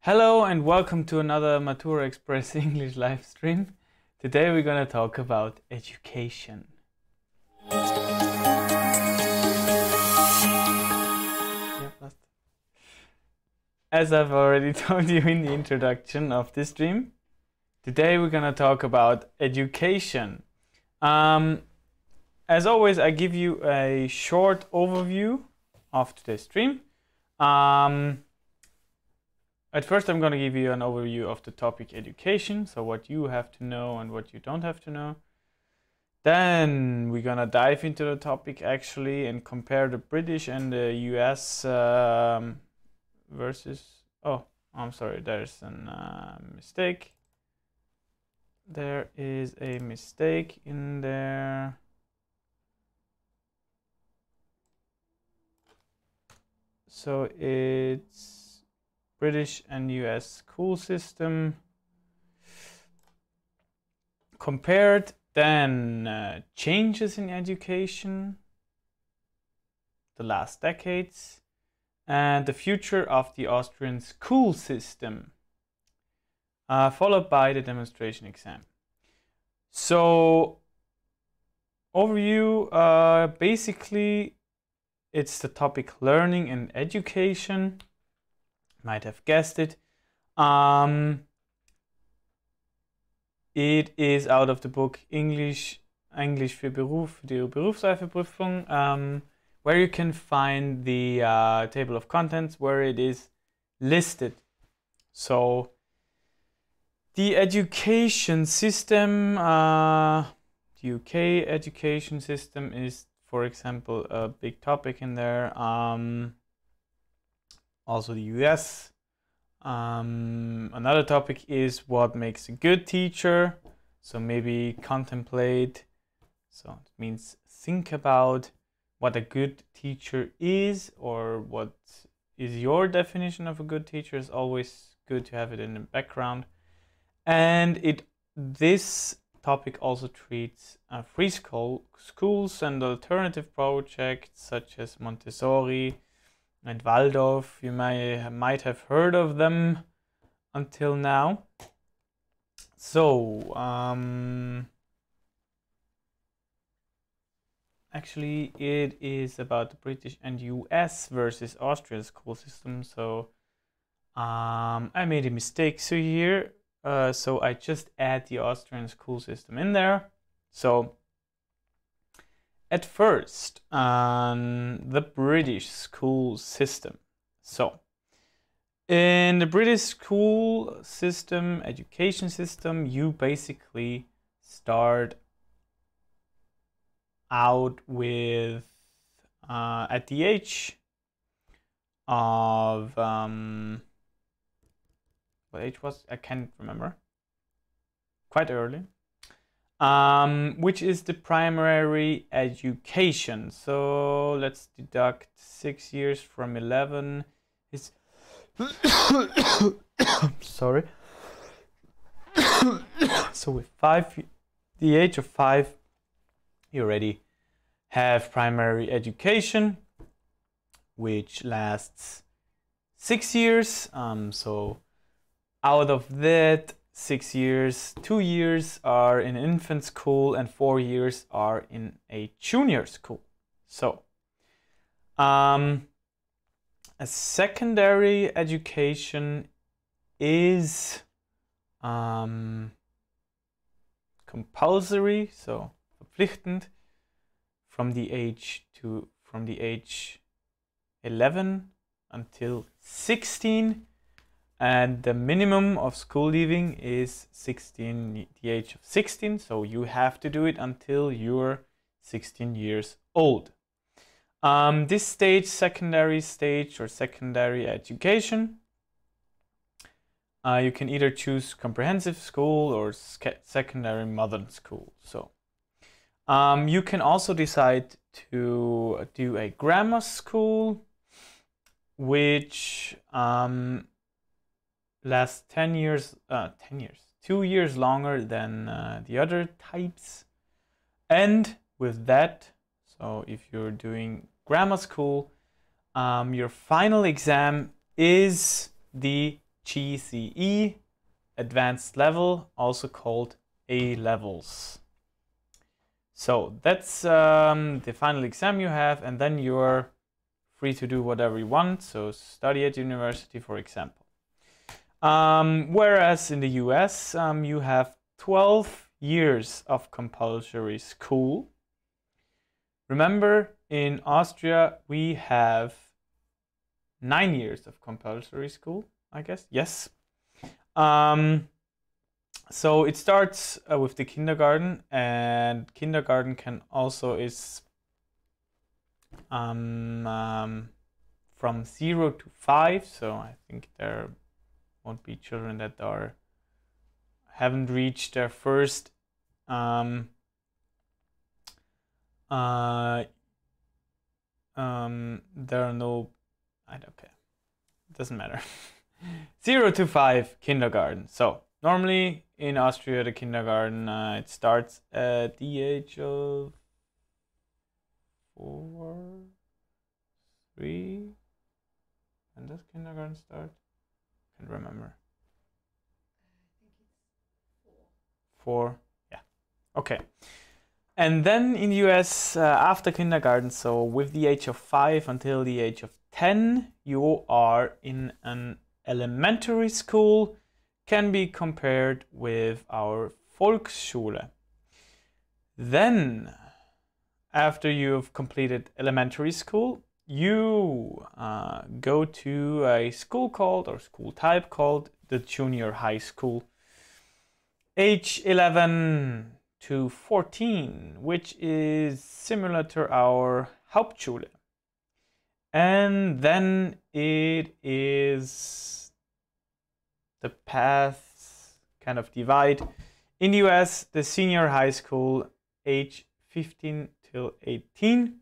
Hello and welcome to another Matura Express English live stream. Today we're going to talk about education. As I've already told you in the introduction of this stream, today we're going to talk about education. As always, I give you a short overview of today's stream. At first, I'm going to give you an overview of the topic education, so what you have to know and what you don't have to know. Then we're going to dive into the topic actually and compare the British and the US versus... Oh, I'm sorry, there's a mistake. There is a mistake in there. So it's British and US school system compared, then changes in education, the last decades, and the future of the Austrian school system, followed by the demonstration exam. So, overview, basically it's the topic learning and education. Might have guessed it. It is out of the book Englisch für Beruf, die Berufsreifeprüfung, where you can find the table of contents where it is listed. So the education system, the UK education system is, for example, a big topic in there. Also the US. Another topic is what makes a good teacher. So maybe contemplate. So it means think about what a good teacher is, or what is your definition of a good teacher. Is always good to have it in the background. And this topic also treats free schools and alternative projects such as Montessori and Waldorf. You might have heard of them until now. So actually it is about the British and US versus Austrian school system. So I made a mistake here, so I just add the Austrian school system in there. So at first, the British school system. So, in the British school system, education system, you basically start out with, at the age of, what age was? I can't remember. Quite early. Which is the primary education. So let's deduct 6 years from 11. It's sorry. So with the age of 5, you already have primary education, which lasts 6 years. So out of that 6 years, 2 years are in infant school and 4 years are in a junior school. So, a secondary education is compulsory, so verpflichtend, from the age 11 until 16. And the minimum of school leaving is the age of 16. So you have to do it until you're 16 years old. This stage, secondary stage or secondary education, you can either choose comprehensive school or secondary modern school. So you can also decide to do a grammar school, which lasts 2 years longer than the other types. And with that, so if you're doing grammar school, your final exam is the GCE, advanced level, also called A levels. So that's the final exam you have, and then you're free to do whatever you want. So study at university, for example. Whereas in the US, you have 12 years of compulsory school. Remember, in Austria, we have 9 years of compulsory school, I guess. Yes. So it starts with the kindergarten, and kindergarten can also is from 0 to 5. So I think there won't be children that haven't reached their first there are no, okay, it doesn't matter. 0 to 5 kindergarten. So normally in Austria, the kindergarten it starts at the age of 4, 3. When does kindergarten start? Can't remember. I think it's 4. Yeah. Okay. And then in the US, after kindergarten, so with the age of 5 until the age of 10, you are in an elementary school, can be compared with our Volksschule. Then, after you've completed elementary school, you go to a school type called the junior high school. Age 11 to 14, which is similar to our Hauptschule. And then it is the paths kind of divide. In the US, the senior high school, age 15 till 18,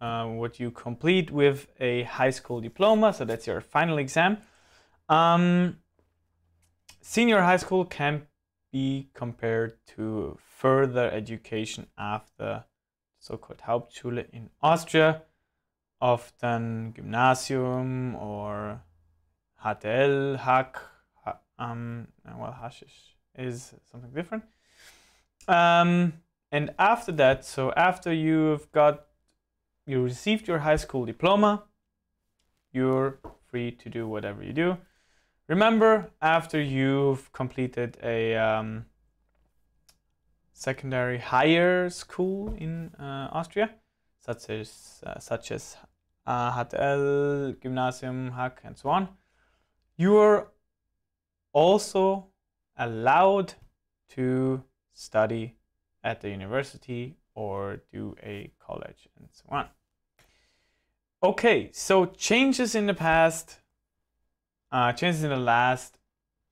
what you complete with a high school diploma. So that's your final exam. Senior high school can be compared to further education after so-called Hauptschule in Austria, often Gymnasium or HTL, Hack. Well, Hashish is something different. And after that, so after you received your high school diploma, you're free to do whatever you do. Remember, after you've completed a secondary higher school in Austria, such as HTL, Gymnasium, Hack, and so on, you're also allowed to study at the university or do a college and so on. Okay, so changes in the past, changes in the last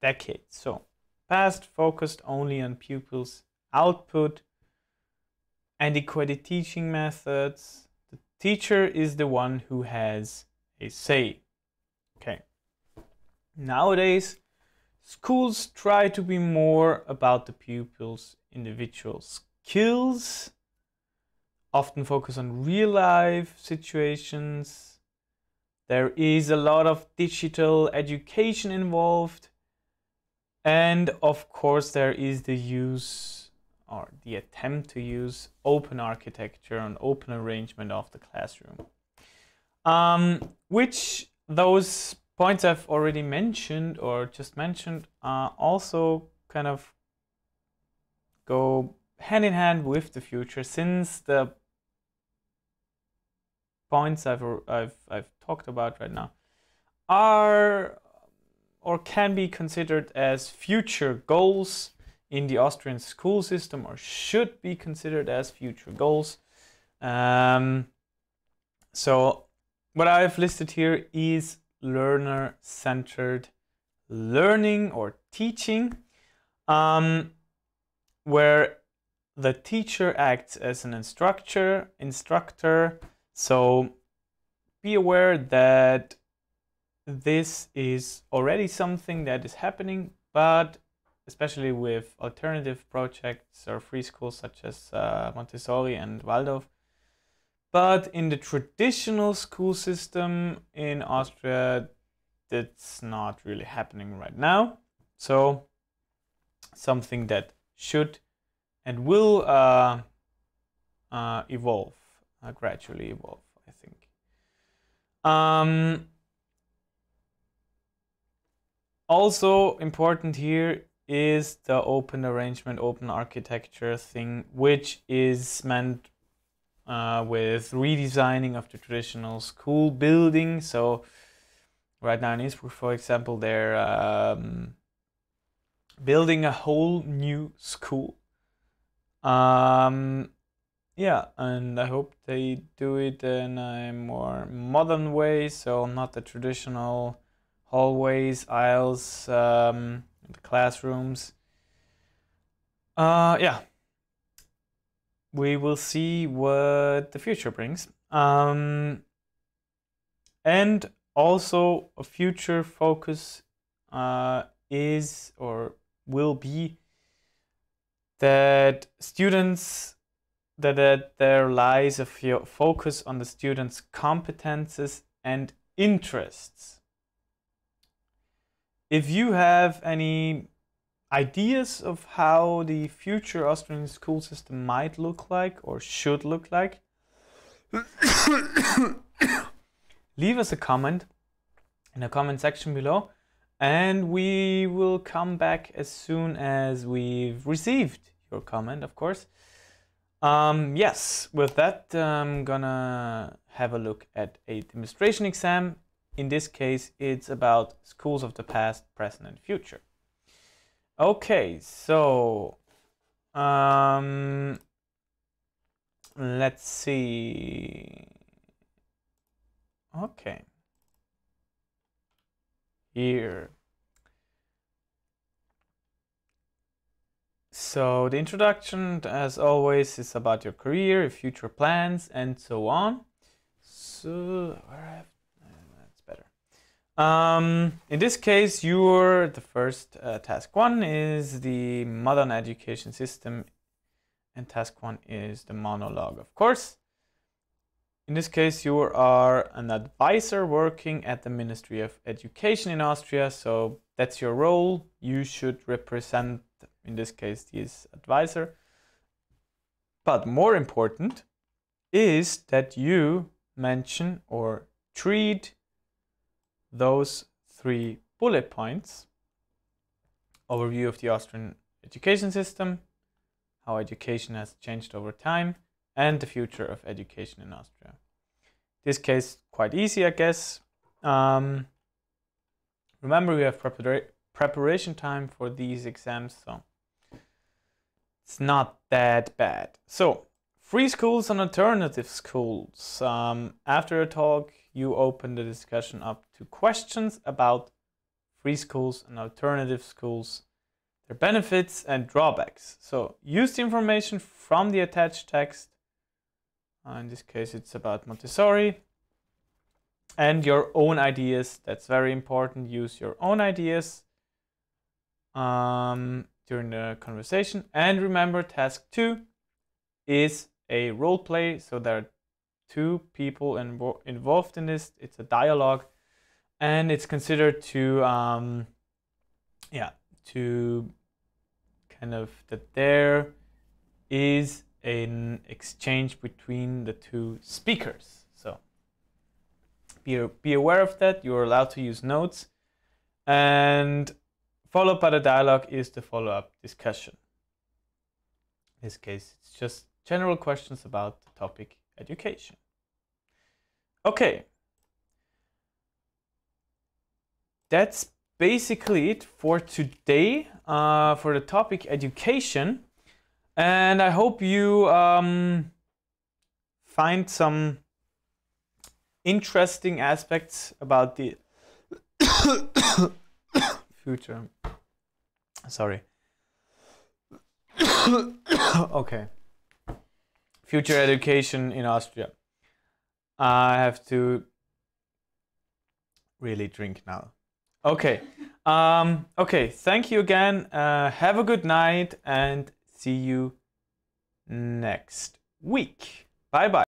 decade. So past focused only on pupils' output, antiquated teaching methods. The teacher is the one who has a say. Okay. Nowadays, schools try to be more about the pupils' individual skills, often focus on real life situations. There is a lot of digital education involved. And of course, there is the use or the attempt to use open architecture and open arrangement of the classroom. Which those points I've already mentioned or just mentioned also kind of go hand in hand with the future, since the points I've talked about right now are or can be considered as future goals in the Austrian school system, or should be considered as future goals. So what I've listed here is learner-centered learning or teaching, where the teacher acts as an instructor. So be aware that this is already something that is happening, but especially with alternative projects or free schools such as Montessori and Waldorf. But in the traditional school system in Austria, that's not really happening right now. So something that should and will evolve, gradually evolve, I think. Also important here is the open arrangement, open architecture thing, which is meant with redesigning of the traditional school building. So right now in Innsbruck, for example, they're building a whole new school. Yeah, and I hope they do it in a more modern way, so not the traditional hallways, aisles, the classrooms. Yeah, we will see what the future brings. And also a future focus is or will be that students, that there lies a focus on the students' competences and interests. If you have any ideas of how the future Austrian school system might look like or should look like, leave us a comment in the comment section below, and we will come back as soon as we've received your comment, of course. Yes, with that, I'm gonna have a look at a demonstration exam. In this case, it's about schools of the past, present, and future. Okay, so let's see. Okay, here. So the introduction, as always, is about your career, your future plans, and so on. So that's better. In this case, the first task 1 is the modern education system, and task 1 is the monologue, of course. In this case, you are an advisor working at the Ministry of Education in Austria, so that's your role. You should represent, in this case, this advisor. But more important is that you mention or treat those 3 bullet points: overview of the Austrian education system, how education has changed over time, and the future of education in Austria. This case, quite easy, I guess. Remember, we have preparation time for these exams, so it's not that bad. So, free schools and alternative schools. After a talk, you open the discussion up to questions about free schools and alternative schools, their benefits and drawbacks. So, use the information from the attached text. In this case, it's about Montessori. And your own ideas. That's very important. Use your own ideas during the conversation. And remember, task 2 is a role play. So there are 2 people involved in this. It's a dialogue, and it's considered to kind of that there is an exchange between the 2 speakers. So be aware of that. You're allowed to use notes, and followed by the dialogue is the follow-up discussion. In this case, it's just general questions about the topic education. Okay, that's basically it for today for the topic education, and I hope you find some interesting aspects about the future. Sorry. Okay. Future education in Austria. I have to really drink now. Okay. Okay. Thank you again. Have a good night and see you next week. Bye bye.